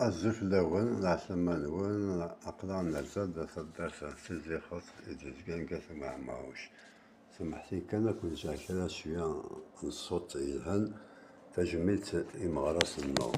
الزوج الأول العثمان ون أقدر نرسل درسة تزيخط إدريس كاس مع معوش سمحتي كان كنت جاي كذا شوية الصوت يلهن تجميت إمغرس النوم.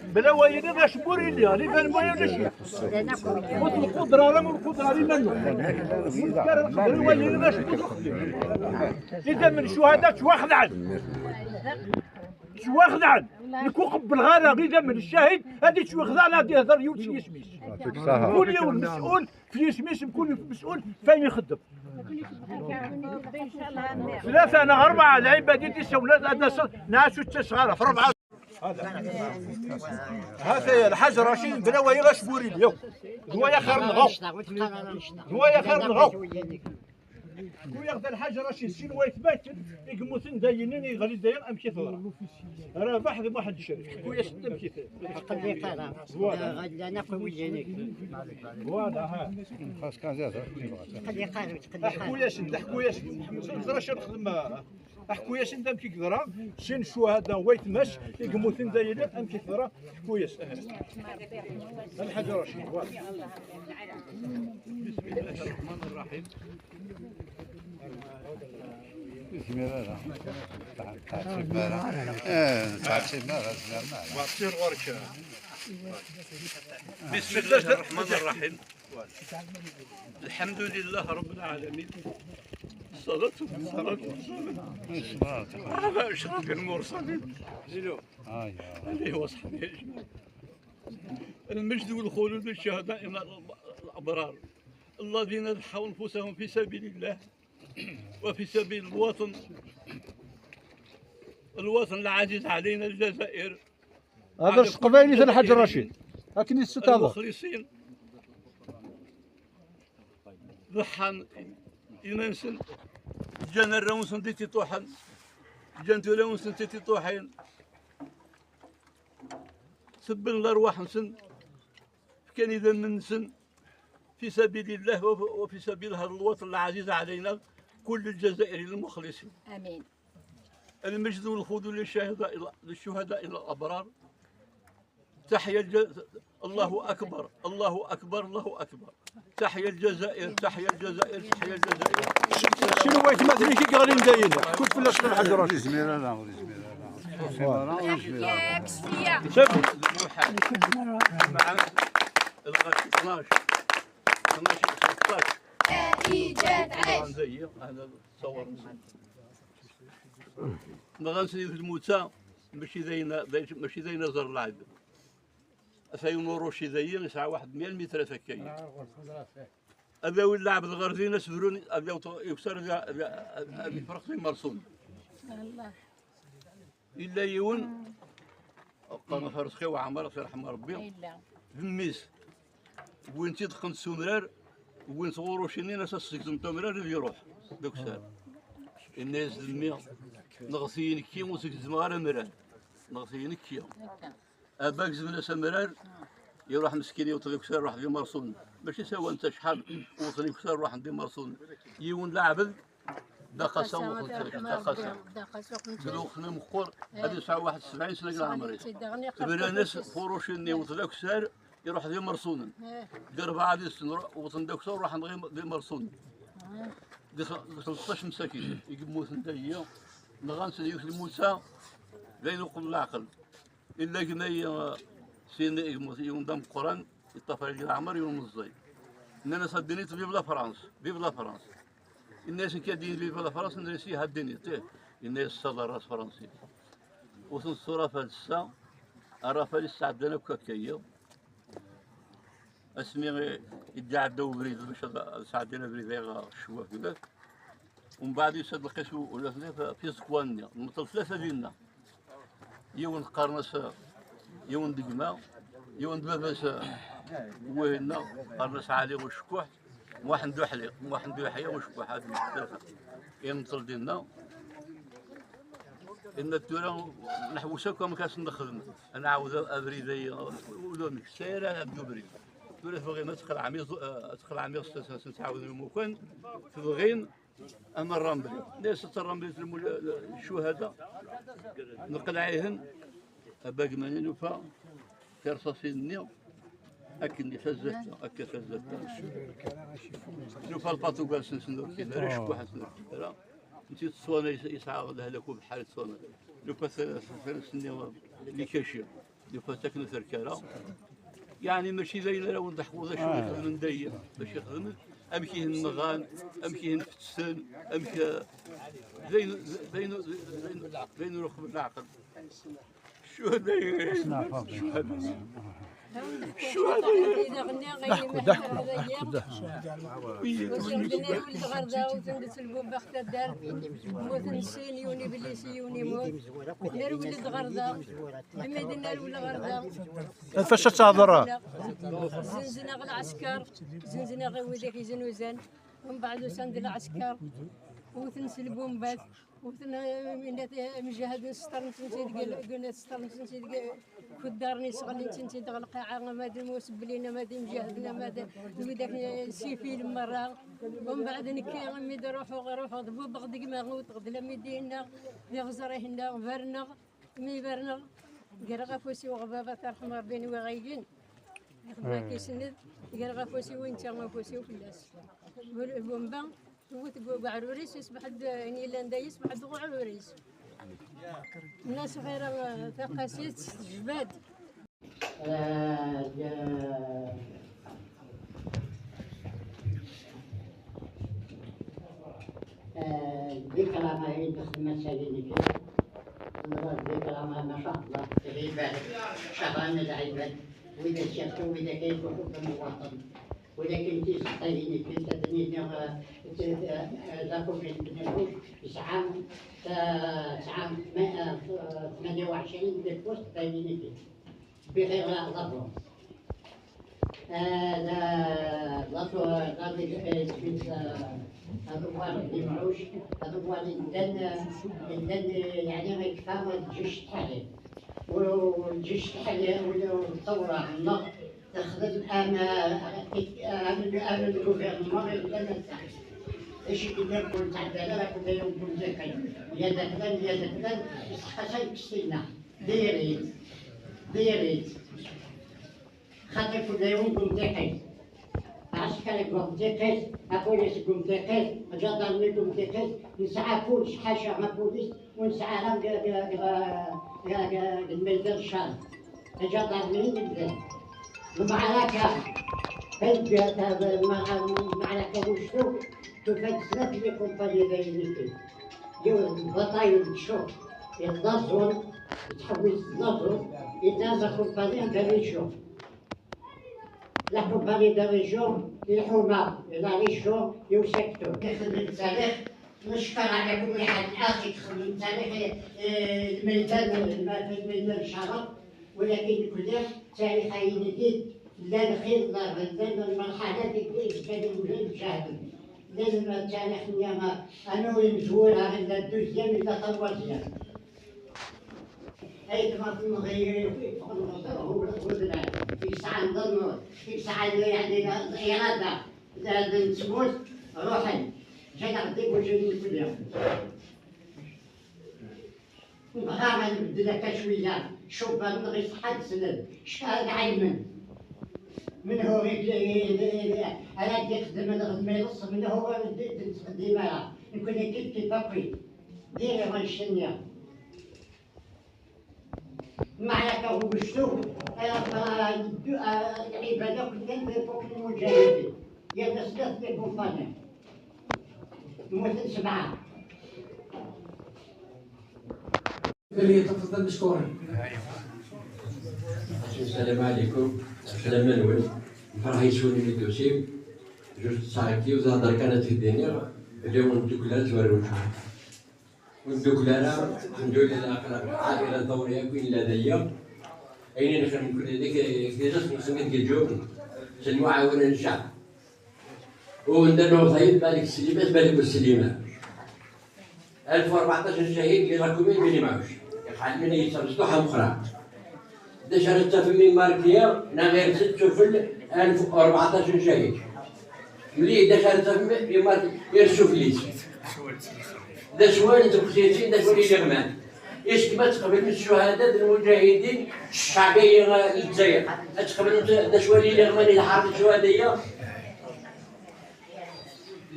بلا وين هذا شبوري لي اللي فان ما يمشي القدره راه القدره اللي منه بلا وين هذا شبوري اذا من الشهداء شوا خدعن شوا خدعن نكون قبل غير اذا من الشاهد هذه شوا خدعن هذه يهضر يولي يسميش كل يوم مسؤول في يسميش كل مسؤول فين يخدم ثلاثة أنا أربعة العباد دي سولات هذا ناس صغار في ربعة هذا الحاج رشيد بلا وهي غشبوري اليوم هو خير نغو هو خير نغو وياخذ الحاج رشيد شنو يتبتل يقموثن داينين يغلي داين امشي ثورة راه واحد الشريك خويا شد امشي قد يقرا غدا ناكل وجهك واضح خاص كان زاد قد يقرا خويا شد رشيد خدم خويا شد امشي كثرة شن شو هذا ويتمش يقموثن داينين امشي ثورة خويا الحاج رشيد بسم الله الرحمن الرحيم بسم الله بسم الله الرحمن الرحيم الحمد لله رب العالمين الصلاة والسلام على أشرف المرسلين عليه وصحبه أجمعين المجد والخلود للشهداء الأبرار الذين ضحوا أنفسهم في سبيل الله وفي سبيل الوطن العزيز علينا الجزائر. هذا القبائلي الحاج رشيد لكن الستة المخلصين ضحى ينسن جان الرونسن ديتي طوحن جان تولونسن ديتي طوحين سبن الأرواح نسن كان إذا ننسن في سبيل الله وفي سبيل هذا الوطن العزيز علينا كل الجزائريين المخلصين. امين. المجد والخلود للشهداء الابرار. تحيا الله اكبر الله اكبر الله اكبر. تحيا الجزائر تحيا الجزائر تحيا الجزائر. شنو يتمثل كي غادي نداين كنت في الاصل الحاج رشيد بسم الله مع الغد 12 16 إيجاد عيش. زي هذا تصور ما غنسيو في الموتى ماشي زينا زر العيب ثينورو شي زين يسعى واحد 100 متر هكايا هذا ولا عبد الغردين سفروني هذا يكسر هذا فرق مرسوم الله الا يون قام فرسخي وعمر في رحمه ربي إلا الميس وين تدخل سمرار وين صوروا شنين اساس سكتم تمرار اللي يروح دوك الساعه الناس المية نغسين كي وسك زمار مران نغسين كي أباك زمنا سمران يروح مسكين يوطن كسر راح في مرصون باش يسوى انت شحال وطن كسر راح ندير مرصون يون لعبد دقسا دقسا دلوخنا مخور هذه ساعة 71 سنة كاع عمري تبرا ناس فروشني وطن كسر يروح في مرصون دير 4 سنين وطن كسر راح ندير مرصون 13 مساكين يقموت نتايا نغانس ديك الموسى بين يقول العقل الا كنا سين ينضم القران يطفى على العمر يوم الزي اننا صدني في بلا فرنسا بلا فرنسا الناس كادين في بلا فرنسا نرسي هادني الناس صدر راس فرنسي وصل الصوره فالسا رافال السعدانه كاكايا اسمي يدعى الدو بريد باش سعدانه بريد الشواف كذاك ومن بعد يسد القسو ولا في سكوانيا المطل 3 ديالنا يون قرنس يون دقمة يون دباباس وهنا قرنس عالي وشكوح واحد دو حليق واحد دو حيا وشكوح هذا مختلفة يمطل ديالنا إن التورا نحوسها كما كاس نخدم أنا عاود أبريدي ولون سيرة أبدو بريد تورا تبغي ما تدخل عمير تعاود المكان تبغين أما الرمبلي ليست الرمبلي الشهداء نقل عليهن باقي ماني نوفا في رصاصين النيو أكني فزتها أكا فزتها نوفا الباطو قال سنسنو كذا ريش واحد سنسنو نسيت الصواني يسعى لهلاكو بحال الصواني نوفا 3 سنين اللي كاشية نوفا ساكنة ثركارة يعني ماشي زي لو نضحكو ذا شوية يخدم ندير باش يخدم أمشي النغان أمشي الفتسان أمشي زين ركب العقل شو هذا شو هذا ضحكوا وشغلنا ولد غردا وتندس البوب بخت الدار وتنسين يوني باللي سيوني موت دار ولد غردا لما درنا ولد غردا فاش تهضر زنزنا العسكر زنزنا غير وداك يزنوزان ومن بعد سند العسكر وتنسل بومبات مجهد نستر قلنا نستر في الدار نسغل نتنتي دغ القاعة مادي موسبلينا مادي مجهدنا مادي وداك سيفي المرة ومن بعد نكي ميد روحو ضبو بغد كما تغدلا ميدينا لغزريهنا فرنغ مي فرنغ قرا فوسي وغبابة ترحم ربي وغايين يخدم كيسند قرا فوسي وين تا فوسي وفلاس بومبا وعروريس يصبح يعني لاندا يصبح دغو عروريس الناس غير ثقاسيت جباد ذكرى ما هي تخدم مساجد ذكرى ما شاء الله العباد شغلنا العباد وإذا شفتوا وإذا كيف حب المواطن ولكن تستطيعين كنت تنيني ذاكم النفوس 28 نفوس تنيني بغير ظفر هذا المعوش هذا الدن يعني غيكفى الجيش تاعي والجيش تاعي والثورة النهضة تخدم أمن الجوفرنمون البلد تاعي ايش كنا نقول تعدانا راه كنا نقول زكاة يا دخلان خاصها يكسلنا ديريت خاطر كل يوم نقول دقيق عسكري يقول دقيق البوليس يقول دقيق الجندرمي يقول دقيق نسعى بوليس حاشا مع بوليس ونسعى الميدان الشارع الجندرمي نبدا المعركة المعركة وشو تفكرت لي كومباني بيناتي البطايق تشوف يتنظروا يتحول يتنظروا يتنازع كومباني داريجون لا كومباني داريجون الحومة لا ريجون يسكتوا يخدم التاريخ نشكر على كل حد آخر يخدم التاريخ الميدان الشرف ولكن كلها تاريخ جديد لا الخير لا المرحلة اللي كانوا المشاهدين لازم التاريخ نياما أنا ويمزورها إلا الدوزيام إلا طوازيام. أي كما في مغير هو الغدرة يسعى نظن يسعى يعني الإرادة إذا نتموت روحي جاي غديك وجاي كل يوم. غير نبدل لك شوية شوف نغيس حد سند شحال علما من هو أنا بدي أخدم الخدمة يلص من هو ديما نكون كيف باقي ديري غنشنيا معك هو بشتو العبادة كلها فوق المجاهدين يا نسلت لي بوفانا مثل 7 فليتفضل مشكورا. السلام عليكم. السلام منوي. فرح يسوني من الدوسي. جوج ساعتي وزهر كانت في الدنيا. اليوم ندوكلات وروشها. والدوكلارة الحمد لله عائلة دورية كوين لدي. أين نخدم كل ذيك كذا نسميه الجوبن. المعاونة للشعب. وندير وصايد بالك السليمات بالك السليمات. 1014 شهيد اللي راكم بيني معوش. يقعد من يترصدوها مخرى. دشرت في من ماركيا غير 6 شوفل 1014 شهيد. ملي دشرت في ماركيا غير شوفليس. دا شوال انتم خصيتين دا شوال يغمان. ايش كما تقبل من الشهداء المجاهدين الشعبية للجزائر. تقبل دا شوال يغمان الى حرب الشهداء.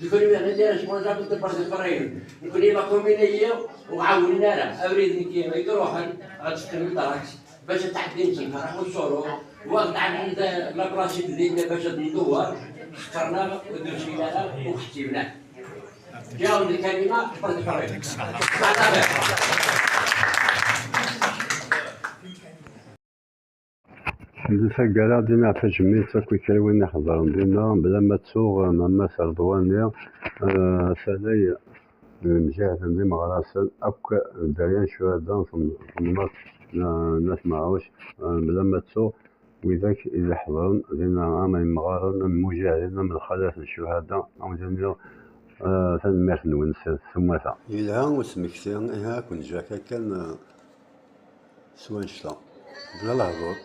تقولي انا داير شمال جابت البرد الفرين نقولي لا كومينيه وعاوننا راه اريد كيما يروح غتسكن لدارك باش تعدي نتنها راح نصورو وقت عند لاكراسي ديالنا باش ندور اخترنا ودرسينا وختمنا جاوب الكلمه برد الفرين لسا قال دينا في جميع كل كلوين حضرهم دينا بلا ما تسوغ ماما سردوانيا سالي المجاهد اللي مغراسل أكا داريان شهداء ثم ناس معاوش بلا ما تسوغ وذاك إذا حضرن دينا آمن مغارن المجاهدين من الخلاف الشهداء أو دينا ثان ونسال ثم ثا يلها وسمكتين إها كون جاكا كان سوان شتا بلا لهضور